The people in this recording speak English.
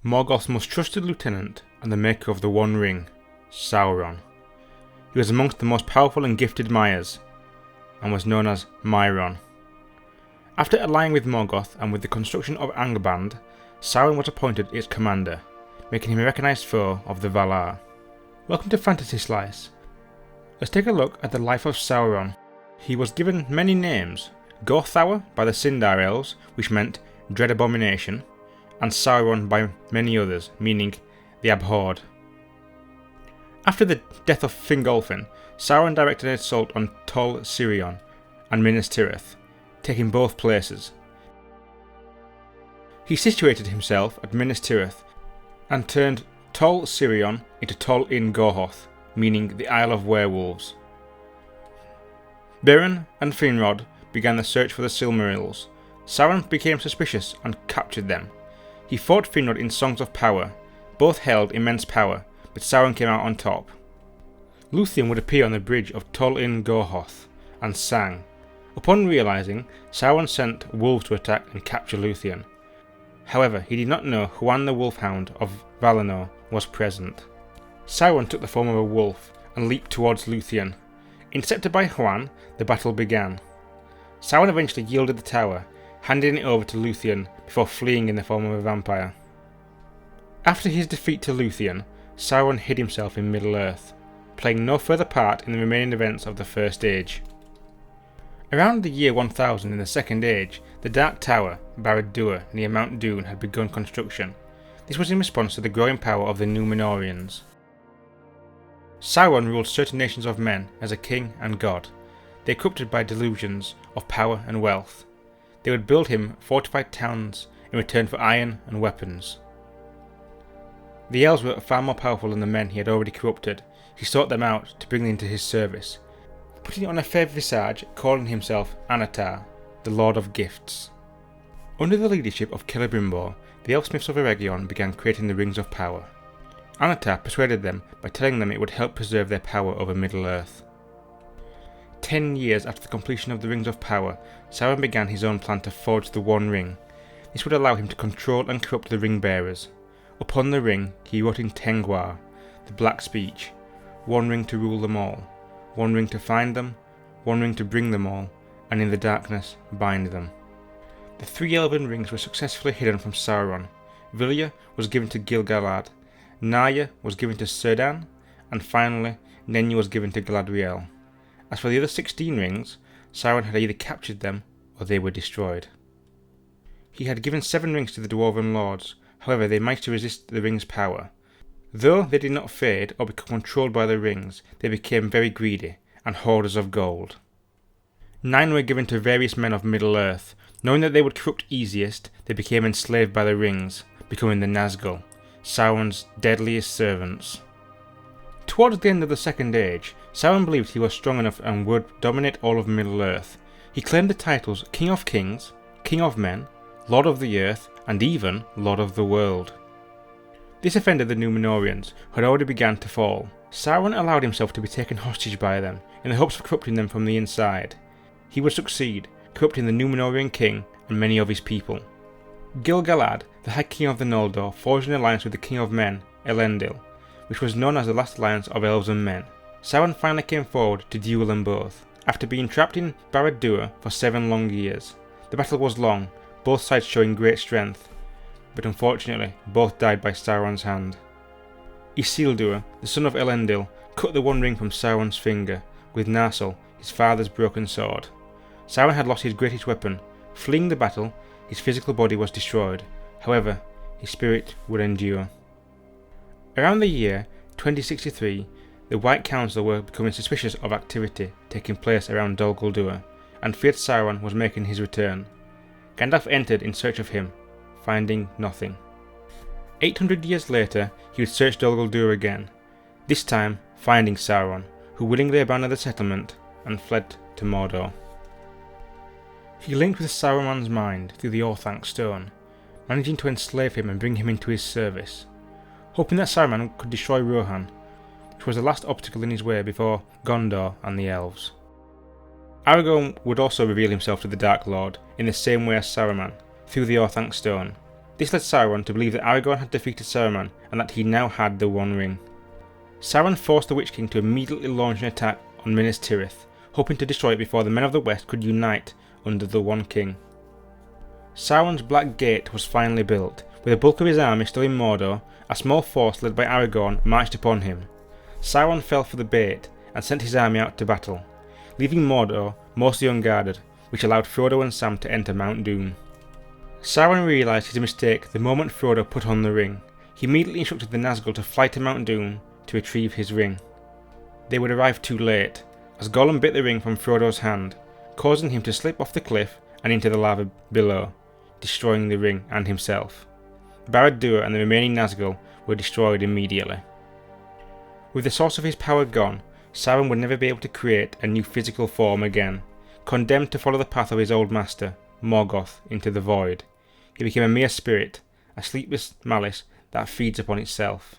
Morgoth's most trusted lieutenant and the maker of the One Ring, Sauron. He was amongst the most powerful and gifted Maias, and was known as Mairon. After allying with Morgoth and with the construction of Angband, Sauron was appointed its commander, making him a recognised foe of the Valar. Welcome to Fantasy Slice. Let's take a look at the life of Sauron. He was given many names: Gorthaur by the Sindar Elves, which meant dread abomination, and Sauron by many others, meaning the abhorred. After the death of Fingolfin, Sauron directed an assault on Tol Sirion and Minas Tirith, taking both places. He situated himself at Minas Tirith and turned Tol Sirion into Tol-in-Gaurhoth, meaning the Isle of Werewolves. Beren and Finrod began the search for the Silmarils. Sauron became suspicious and captured them. He fought Finrod in songs of power. Both held immense power, but Sauron came out on top. Luthien would appear on the bridge of Tol-in-Gaurhoth and sang. Upon realising, Sauron sent wolves to attack and capture Luthien. However, he did not know Huan the Wolfhound of Valinor was present. Sauron took the form of a wolf and leaped towards Luthien. Intercepted by Huan, the battle began. Sauron eventually yielded the tower, handing it over to Luthien before fleeing in the form of a vampire. After his defeat to Luthien, Sauron hid himself in Middle-earth, playing no further part in the remaining events of the First Age. Around the year 1000 in the Second Age, the Dark Tower, Barad-dûr, near Mount Doom, had begun construction. This was in response to the growing power of the Númenóreans. Sauron ruled certain nations of men as a king and god. They were corrupted by delusions of power and wealth. They would build him fortified towns in return for iron and weapons. The elves were far more powerful than the men he had already corrupted. He sought them out to bring them into his service, putting on a fair visage, calling himself Annatar, the Lord of Gifts. Under the leadership of Celebrimbor, the elfsmiths of Eregion began creating the Rings of Power. Annatar persuaded them by telling them it would help preserve their power over Middle-earth. 10 years after the completion of the Rings of Power, Sauron began his own plan to forge the One Ring. This would allow him to control and corrupt the Ring-bearers. Upon the ring, he wrote in Tengwar, the Black Speech, one ring to rule them all, one ring to find them, one ring to bring them all, and in the darkness bind them. The 3 elven rings were successfully hidden from Sauron. Vilya was given to Gil-galad, Narya was given to Círdan, and finally Nenya was given to Galadriel. As for the other 16 rings, Sauron had either captured them or they were destroyed. He had given 7 rings to the Dwarven Lords, however they managed to resist the rings' power. Though they did not fade or become controlled by the rings, they became very greedy and hoarders of gold. 9 were given to various men of Middle-earth. Knowing that they would corrupt easiest, they became enslaved by the rings, becoming the Nazgul, Sauron's deadliest servants. Towards the end of the Second Age, Sauron believed he was strong enough and would dominate all of Middle-earth. He claimed the titles King of Kings, King of Men, Lord of the Earth, and even Lord of the World. This offended the Númenóreans, who had already begun to fall. Sauron allowed himself to be taken hostage by them, in the hopes of corrupting them from the inside. He would succeed, corrupting the Númenórean king and many of his people. Gil-galad, the High King of the Noldor, forged an alliance with the King of Men, Elendil, which was known as the last alliance of elves and men. Sauron finally came forward to duel them both, after being trapped in Barad-dûr for 7 long years. The battle was long, both sides showing great strength, but unfortunately both died by Sauron's hand. Isildur, the son of Elendil, cut the One Ring from Sauron's finger, with Narsil, his father's broken sword. Sauron had lost his greatest weapon. Fleeing the battle, his physical body was destroyed. However, his spirit would endure. Around the year 2063, the White Council were becoming suspicious of activity taking place around Dol Guldur, and feared Sauron was making his return. Gandalf entered in search of him, finding nothing. 800 years later, he would search Dol Guldur again, this time finding Sauron, who willingly abandoned the settlement and fled to Mordor. He linked with Saruman's mind through the Orthanc stone, managing to enslave him and bring him into his service, hoping that Saruman could destroy Rohan, which was the last obstacle in his way before Gondor and the elves. Aragorn would also reveal himself to the Dark Lord in the same way as Saruman, through the Orthanc stone, This led Sauron to believe that Aragorn had defeated Saruman and that he now had the One Ring. Sauron forced the Witch King to immediately launch an attack on Minas Tirith, hoping to destroy it before the men of the West could unite under the One King. Sauron's Black Gate was finally built. With the bulk of his army still in Mordor, a small force led by Aragorn marched upon him. Sauron fell for the bait and sent his army out to battle, leaving Mordor mostly unguarded, which allowed Frodo and Sam to enter Mount Doom. Sauron realised his mistake the moment Frodo put on the ring. He immediately instructed the Nazgul to fly to Mount Doom to retrieve his ring. They would arrive too late, as Gollum bit the ring from Frodo's hand, causing him to slip off the cliff and into the lava below, destroying the ring and himself. Barad-dûr and the remaining Nazgul were destroyed immediately. With the source of his power gone, Sauron would never be able to create a new physical form again. Condemned to follow the path of his old master, Morgoth, into the void, he became a mere spirit, a sleepless malice that feeds upon itself.